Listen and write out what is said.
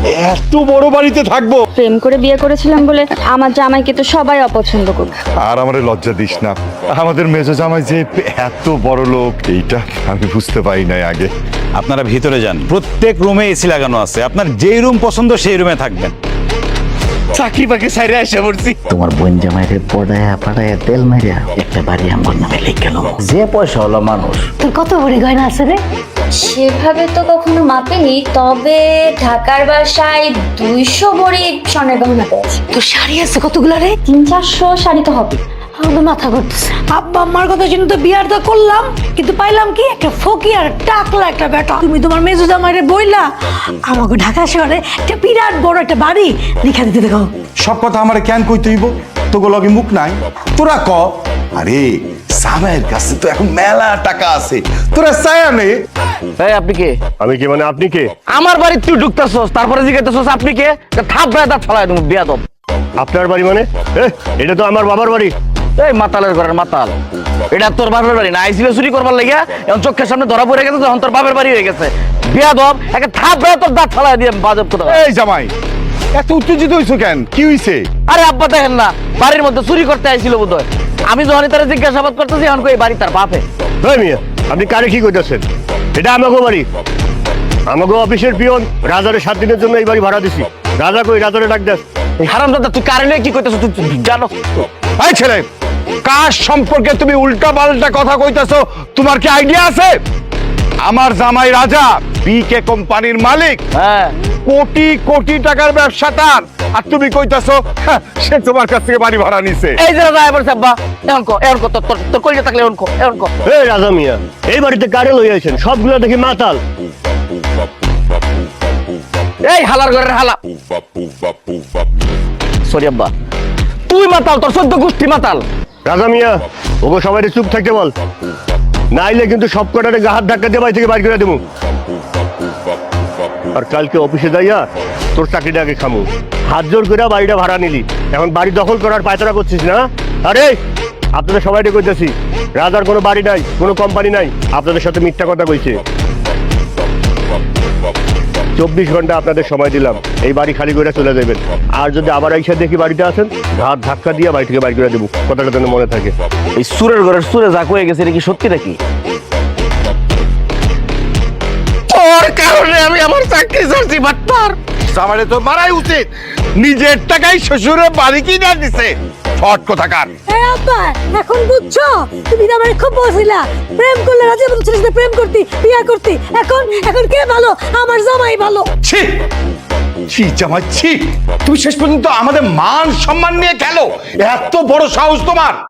এত বড় বাড়িতে থাকবো? প্রেম করে বিয়ে করেছিলাম বলে আমার জামাইকে তো সবাই অপছন্দ করবে। আর আমারে লজ্জা দিস না, আমাদের মেজো জামাই যে এত বড় লোক এইটা আমি বুঝতে পারি নাই আগে। আপনারা ভিতরে যান, প্রত্যেক রুমে এসি লাগানো আছে, আপনার যেই রুম পছন্দ সেই রুমে থাকবেন। চাকরি বাকরি সাইরে এসে পড়ছি। তোমার বোন জামাইরে পড়ায়া পাড়ায়া তেল মারিয়া একটা বাড়ি আমার নামে লিখে নাও। যে পয়সা হলো মানুষ। তোর কত ভরি গয়না আছে রে? সেভাবে তো কখনো মাপেনি, তবে ঢাকার বাসায় 200 ভরি স্বর্ণের গহনা পেয়েছে। তোর শাড়ি আছে কতগুলো রে? 300-400 শাড়ি তো হবে। আমার মাথা ঘুরতেছে। আব্বা আম্মার কথা শুনে তো বিয়ারটা করলাম, কিন্তু পাইলাম কি একটা ফকির টাকলা একটা বেটা। তুমি তোমার মেজো জামাইরে বইলা আমাকে ঢাকা শহরে একটা বিরাট বড় একটা বাড়ি লিখা দিতে দেখো। সব কথা আমার কেন কইতে হইব? তোকে লগে মুখ নাই, তোরা ক। আরে জামাইয়ের কাছে তো এখন মেলা টাকা আছে, তোরা চায়া নে। এই আপনি কে? আমি কি মানে আপনি কে? আমার বাড়ি তুই ঢুকতেছস, তারপরে জিজ্ঞাসা আপনি কে? থাপ ভাই দাঁত ছড়ায় তুমি বেয়াদব। আপনার বাড়ি মানে? এটা তো আমার বাবার বাড়ি। এই মাতালের ঘরের মাতাল, এটা তোর বাপের বাড়ি না। আইছিল চুরি করবার লাগিয়া, এখন চোখের সামনে ধরা পড়ে গেছে, তখন তোর বাপের বাড়ি হয়ে গেছে। বেয়াদব, একটা থাপ ভাই তোর দাঁত ছড়ায় দিয়ে বাজব কথা। এই জামাই এত উত্তেজিত হইছো কেন? কি হইছে? আরে আব্বা দেখেন না, বাড়ির মধ্যে চুরি করতে আইছিল বোধহয়। আমি যখনই তারা জিজ্ঞাসাবাদ করতেছি, এখন কই বাড়ি তার বাপে। ওই মিয়া, আপনি কারে কি কইতাছেন? এটা আমাগো বাড়ি, আমাগো অফিসের পিয়ন রাজারে 7 দিনের জন্য এই বাড়ি ভাড়া দিছি। রাজা কই? রাজারে ডাক দেস। হারামজাদা, তুই কারে নিয়ে কি কইতেছ? তুই জানো? এই ছেলে, কার সম্পর্কে তুমি উল্টা পাল্টা কথা কইতাছো? তোমার কি আইডিয়া আছে? আমার জামাই রাজা বিকে কোম্পানির মালিক, হ্যাঁ, কোটি কোটি টাকার ব্যবসা তার। আর তুমি কইতাছো সে তোমার কাছ থেকে বাড়ি ভাড়া নিছে। এই যে রাজা এবার আব্বা, এখন কো তোর কইলে থাকলে এখন কো। এই রাজা মিয়া, এই বাড়িতে কারে লই আইছেন? সবগুলো দেখি মাতাল। এই হালার ঘরের হালা। সরি আব্বা, তুই মাতাল, তোর 14 গোষ্ঠী মাতাল। রাজা মিয়া, ওগো সবাই চুপ থাকতে বল, নাইলে কিন্তু সব কটারে হাত ধাক্কা দিয়ে বাড়ি থেকে বাইর করে দেবো। আর কালকে অফিসে যাইয়া তোর চাকরিটা আগে খামু। হাত জোর করে বাড়িটা ভাড়া নিলি, এখন বাড়ি দখল করার পায়তারা করছিস না? আরে আপনাদের সবাইকে কইতেছি, রাজার কোনো বাড়ি নাই, কোনো কোম্পানি নাই। আপনাদের সাথে মিথ্যা কথা কইছে। 24 ঘন্টা আপনাদের সময় দিলাম, এই বাড়ি খালি করে চলে যাবেন। আর যদি আবার আইসা দেখি বাড়িতে আছেন, হাত ধাক্কা দিয়ে বাড়ি থেকে বাইর করে দেবো। কথাটা যেন মনে থাকে। এই সুরের ঘরের সুরে যা কয়ে গেছে, এটা কি সত্যি নাকি? তোর কারণে আমি আমার চাকরি ছাড়ছি বাটপার। আমারে তো মারাই উচিত, নিজের টাকায় শ্বশুরের বাড়ি কিনে দিছে। ফট কোথাকার। এই আব্বা, এখন বুঝছো? তুমি তো আমারে খুব বলছিলা প্রেম করলে রাজের মতো ছেলের সাথে প্রেম করতি, বিয়ে করতি। এখন কে ভালো? আমার জামাই ভালো। ছি ছি জামাই ছি, তুমি শেষ পর্যন্ত আমাদের মান সম্মান নিয়ে খেলো। এত বড় সাহস তোমার!